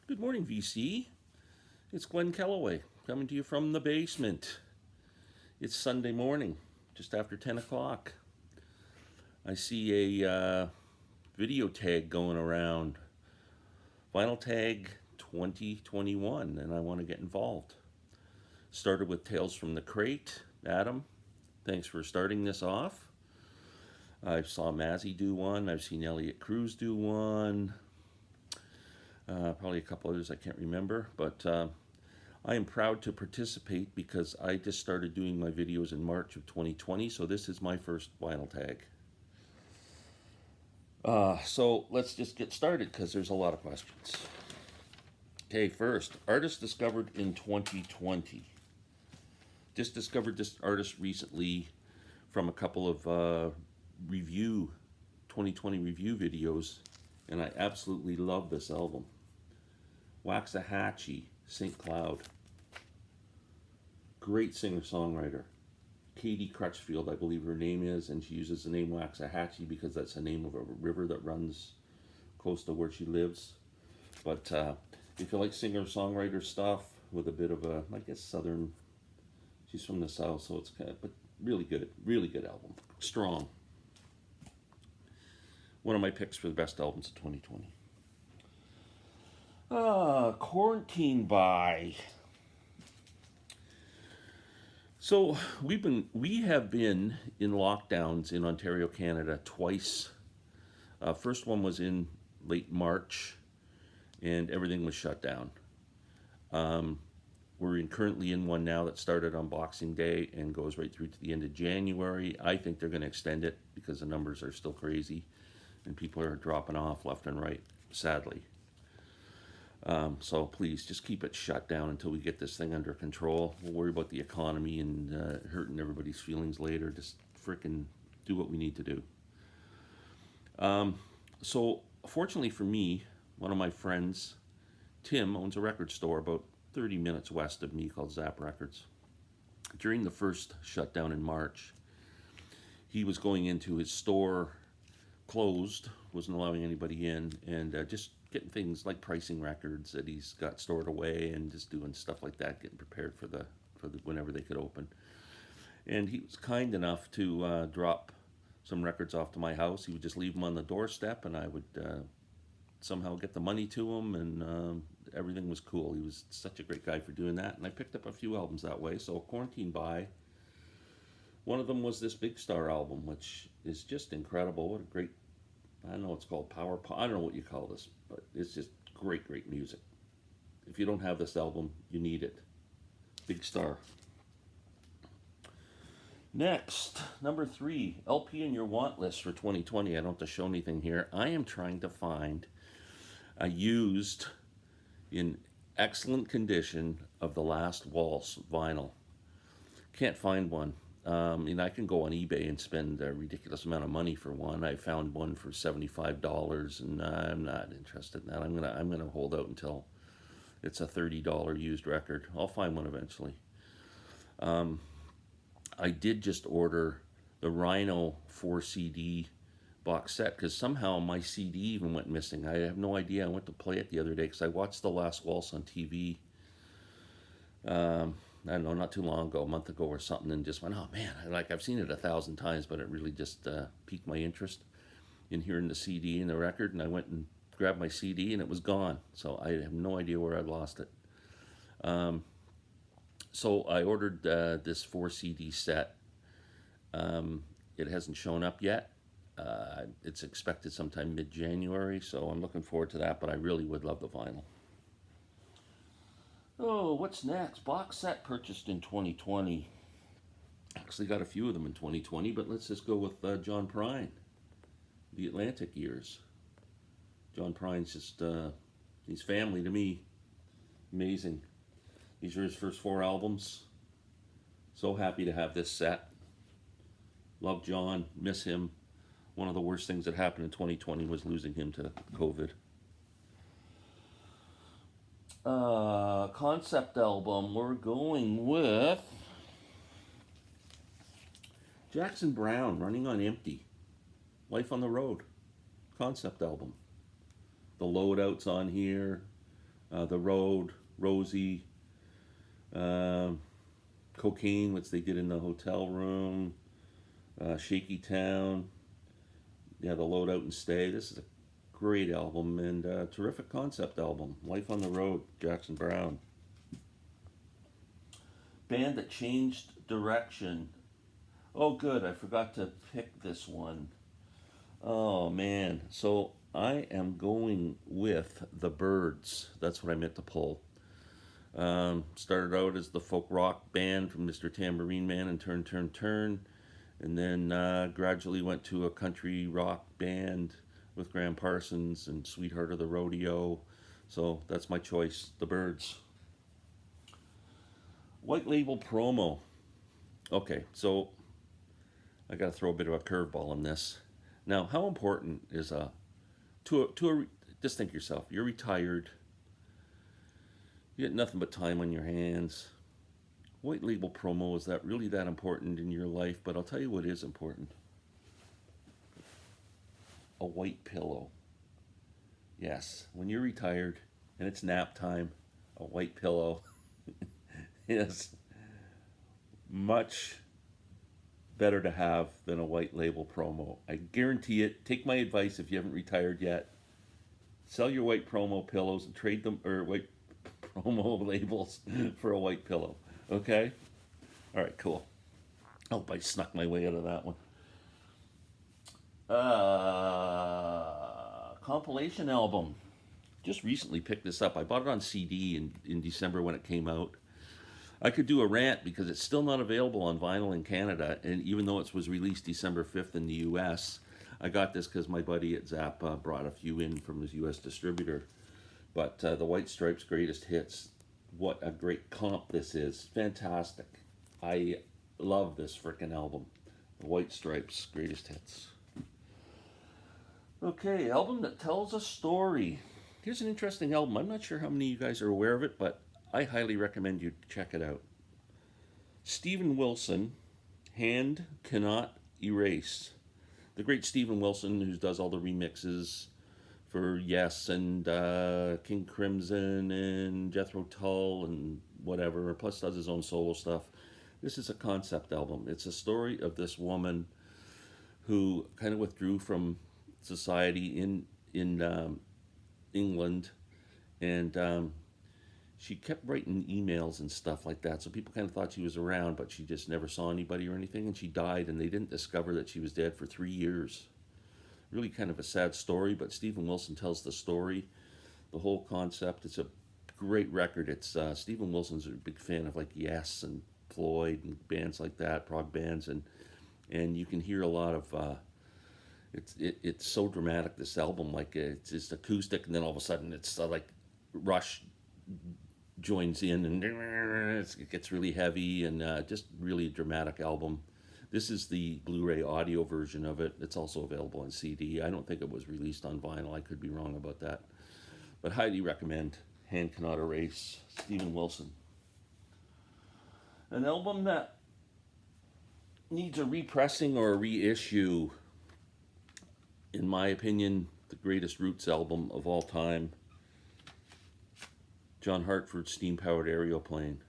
Good morning, VC. It's Glen Kellaway coming to you from the basement. It's Sunday morning, just after 10 o'clock. I see a video tag going around, Vinyl Tag 2021, and I want to get involved. Started with Tales from the Crate. Adam, thanks for starting this off. I saw Mazzy do one. I've seen Elliot Cruz do one. Probably a couple others I can't remember, but I am proud to participate because I just started doing my videos in March of 2020, so this is my first vinyl tag. So let's just get started because there's a lot of questions. Okay, first, artist discovered in 2020. Just discovered this artist recently from a couple of 2020 review videos, and I absolutely love this album. Waxahachie, St. Cloud. Great singer-songwriter. Katie Crutchfield, I believe her name is, and she uses the name Waxahachie because that's the name of a river that runs close to where she lives. But if you like singer-songwriter stuff with a bit of a, I guess, southern, she's from the south, so it's kind of, but really good album. Strong. One of my picks for the best albums of 2020. Quarantine by. So we have been in lockdowns in Ontario, Canada twice. First one was in late March, and everything was shut down. We're currently in one now that started on Boxing Day and goes right through to the end of January. I think they're going to extend it because the numbers are still crazy, and people are dropping off left and right, sadly. So please just keep it shut down until we get this thing under control. We'll worry about the economy and hurting everybody's feelings later. Just frickin' do what we need to do. So fortunately for me, one of my friends, Tim, owns a record store about 30 minutes west of me called Zap Records. During the first shutdown in March, he was going into his store closed, wasn't allowing anybody in, and just getting things like pricing records that he's got stored away and just doing stuff like that, getting prepared for the whenever they could open. And he was kind enough to drop some records off to my house. He would just leave them on the doorstep, and I would somehow get the money to him, and everything was cool. He was such a great guy for doing that, and I picked up a few albums that way. So Quarantine By, one of them was this Big Star album, which is just incredible. What a great, I don't know what it's called, power pop, I don't know what you call this, but it's just great music. If you don't have this album, you need it. Big Star. Next, number 3, LP in your want list for 2020. I don't have to show anything here. I am trying to find a used, in excellent condition, of The Last Waltz vinyl. Can't find one. I can go on eBay and spend a ridiculous amount of money for one. I found one for $75, and I'm not interested in that. I'm gonna hold out until it's a $30 used record. I'll find one eventually. I did just order the Rhino 4 CD box set because somehow my CD even went missing. I have no idea. I went to play it the other day because I watched The Last Waltz on TV. I don't know, not too long ago, a month ago or something, and just went, oh man, I've seen it 1,000 times, but it really just piqued my interest in hearing the CD and the record, and I went and grabbed my CD, and it was gone. So I have no idea where I lost it. So I ordered this 4 CD set. It hasn't shown up yet. It's expected sometime mid-January, so I'm looking forward to that, but I really would love the vinyl. Oh, what's next? Box set purchased in 2020. Actually got a few of them in 2020, but let's just go with John Prine, The Atlantic Years. John Prine's just, he's family to me. Amazing. These are his first 4 albums. So happy to have this set. Love John, miss him. One of the worst things that happened in 2020 was losing him to COVID. Concept album, we're going with Jackson Browne, Running on Empty, Life on the Road, concept album. The Loadout's on here, The Road, Rosie, um, Cocaine, which they did in the hotel room, Shaky Town, yeah, The Load Out and Stay. This is a great album and a terrific concept album. Life on the Road, Jackson Browne. Band that changed direction. Oh, good, I forgot to pick this one. Oh, man. So I am going with The Byrds. That's what I meant to pull. Started out as the folk rock band from Mr. Tambourine Man and Turn, Turn, Turn. And then gradually went to a country rock band with Graham Parsons and Sweetheart of the Rodeo. So that's my choice, The Byrds. White label promo. Okay, so I got to throw a bit of a curveball on this. Now, how important is just think yourself, you're retired, you got nothing but time on your hands. White label promo, is that really that important in your life? But I'll tell you what is important. A white pillow. Yes, when you're retired and it's nap time, a white pillow is much better to have than a white label promo. I guarantee it. Take my advice if you haven't retired yet. Sell your white promo pillows and trade them, or white promo labels for a white pillow. Okay? All right, cool. I hope I snuck my way out of that one. Compilation album. Just recently picked this up. I bought it on CD in December when it came out. I could do a rant because it's still not available on vinyl in Canada, and even though it was released December 5th in the US, I got this because my buddy at Zappa brought a few in from his US distributor. But the White Stripes Greatest Hits, what a great comp this is. Fantastic. I love this frickin' album. The White Stripes Greatest Hits. Okay, album that tells a story. Here's an interesting album. I'm not sure how many of you guys are aware of it, but I highly recommend you check it out. Steven Wilson, Hand Cannot Erase. The great Steven Wilson, who does all the remixes for Yes and King Crimson and Jethro Tull and whatever, plus does his own solo stuff. This is a concept album. It's a story of this woman who kind of withdrew from society in England, and she kept writing emails and stuff like that, so people kind of thought she was around, but she just never saw anybody or anything, and she died, and they didn't discover that she was dead for 3 years. Really kind of a sad story, but Steven Wilson tells the story, the whole concept. It's a great record. It's Steven Wilson's a big fan of like Yes and Floyd and bands like that, prog bands, and you can hear a lot of it's so dramatic, this album. Like it's just acoustic, and then all of a sudden it's like Rush joins in, and it gets really heavy, and just really a dramatic album. This is the Blu-ray audio version of it. It's also available on CD. I don't think it was released on vinyl. I could be wrong about that, but highly recommend Hand Cannot Erase, Steven Wilson. An album that needs a repressing or a reissue. In my opinion, the greatest Roots album of all time. John Hartford's Steam-Powered Aeroplane.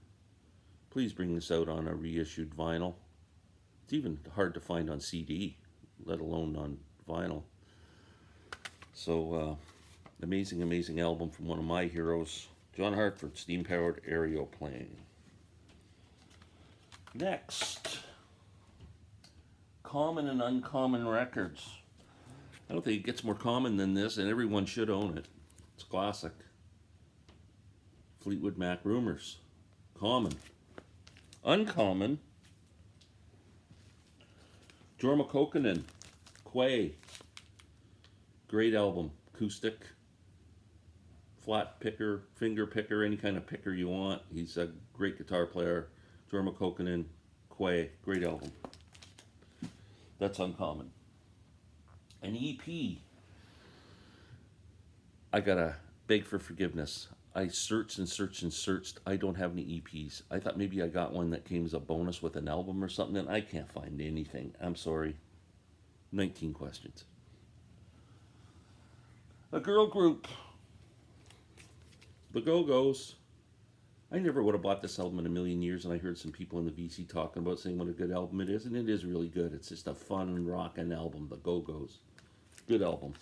Please bring this out on a reissued vinyl. It's even hard to find on CD, let alone on vinyl. So, amazing, amazing album from one of my heroes, John Hartford, Steam-Powered Aeroplane. Next, Common and Uncommon Records. I don't think it gets more common than this, and everyone should own it. It's classic. Fleetwood Mac Rumors. Common. Uncommon. Jorma Kaukonen. Quay. Great album. Acoustic. Flat picker, finger picker, any kind of picker you want. He's a great guitar player. Jorma Kaukonen. Quay. Great album. That's uncommon. An EP. I gotta beg for forgiveness. I searched and searched and searched. I don't have any EPs. I thought maybe I got one that came as a bonus with an album or something, and I can't find anything. I'm sorry. 19 questions. A girl group. The Go-Go's. I never would have bought this album in a million years, and I heard some people in the VC talking about saying what a good album it is, and it is really good. It's just a fun rockin' album, The Go-Go's. Good album.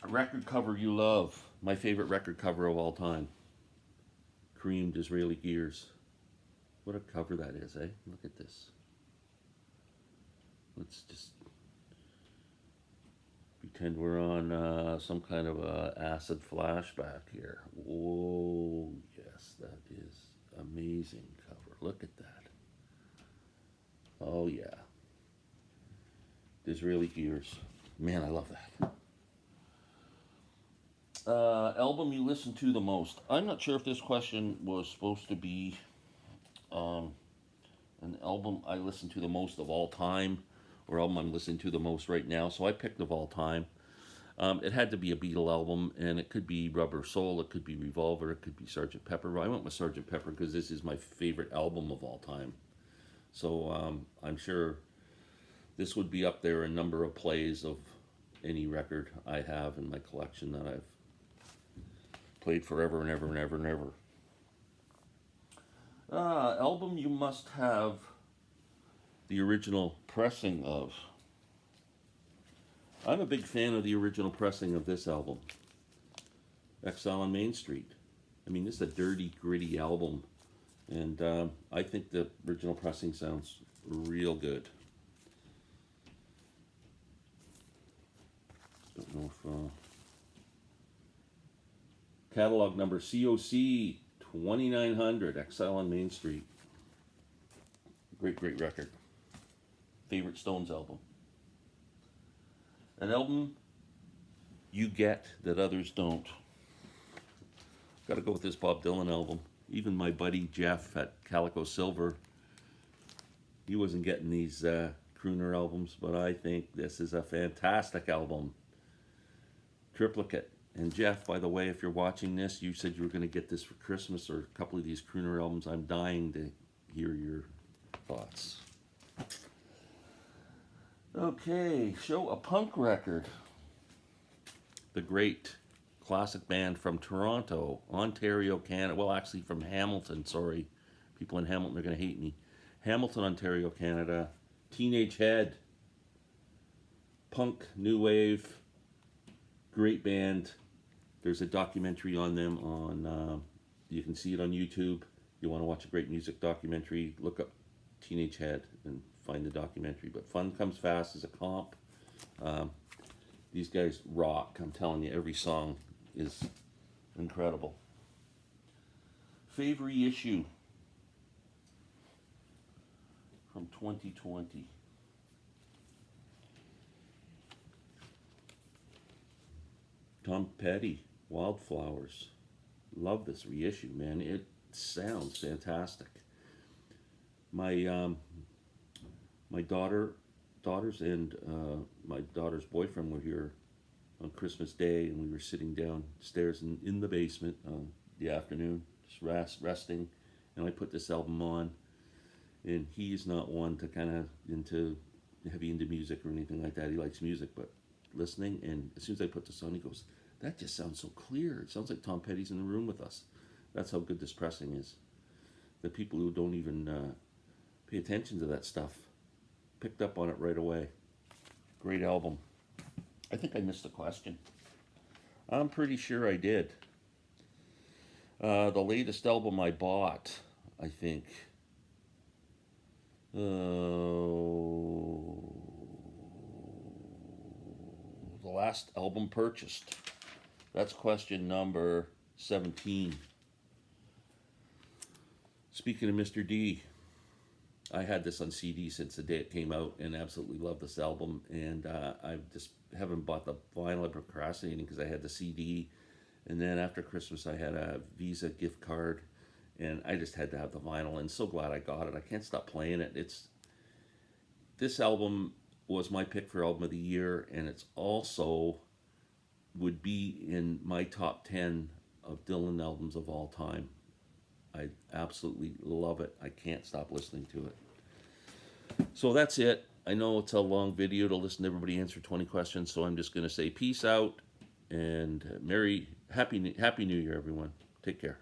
A record cover you love. My favorite record cover of all time. Creamed Israeli Gears. What a cover that is, eh? Look at this. Let's just pretend we're on some kind of a acid flashback here. Oh, yes, that is amazing cover. Look at that. Oh, yeah. Israeli Gears. Man, I love that. Album you listen to the most. I'm not sure if this question was supposed to be an album I listen to the most of all time, or album I'm listening to the most right now. So I picked of all time. It had to be a Beatle album, and it could be Rubber Soul, it could be Revolver, it could be Sgt. Pepper. I went with Sgt. Pepper because this is my favorite album of all time. So I'm sure this would be up there in number of plays of any record I have in my collection that I've played forever and ever and ever and ever. Album you must have the original pressing of. I'm a big fan of the original pressing of this album, Exile on Main Street. I mean, this is a dirty, gritty album, and I think the original pressing sounds real good. Don't know if catalog number COC 2900, Exile on Main Street. Great, great record. Favorite Stones album. An album you get that others don't. Got to go with this Bob Dylan album. Even my buddy Jeff at Calico Silver, he wasn't getting these crooner albums, but I think this is a fantastic album. Triplicate. And Jeff, by the way, if you're watching this, you said you were going to get this for Christmas, or a couple of these crooner albums. I'm dying to hear your thoughts. Okay, show a punk record. The great classic band from Toronto, Ontario, Canada. Well, actually from Hamilton, sorry. People in Hamilton are going to hate me. Hamilton, Ontario, Canada. Teenage Head. Punk, new wave. Great band. There's a documentary on them on, you can see it on YouTube. You want to watch a great music documentary, look up Teenage Head and find the documentary. But Fun Comes Fast is a comp. These guys rock. I'm telling you, every song is incredible. Favorite issue from 2020. Tom Petty, Wildflowers. Love this reissue, man. It sounds fantastic. My daughters and my daughter's boyfriend were here on Christmas Day, and we were sitting downstairs in the basement the afternoon, just resting, and I put this album on, and he's not one to kind of heavy into music or anything like that. He likes music, but listening, and as soon as I put this on, he goes, "That just sounds so clear. It sounds like Tom Petty's in the room with us." That's how good this pressing is. The people who don't even pay attention to that stuff picked up on it right away. Great album. I think I missed a question. I'm pretty sure I did. The latest album I bought, I think. The last album purchased. That's question number 17. Speaking of Mr. D, I had this on CD since the day it came out and absolutely love this album. And I just haven't bought the vinyl. I'm procrastinating because I had the CD. And then after Christmas, I had a Visa gift card. And I just had to have the vinyl. And so glad I got it. I can't stop playing it. This album was my pick for album of the year. And it's also would be in my top 10 of Dylan albums of all time. I absolutely love it. I can't stop listening to it. So that's it. I know it's a long video to listen to everybody answer 20 questions, so I'm just going to say peace out And Happy New Year, everyone. Take care.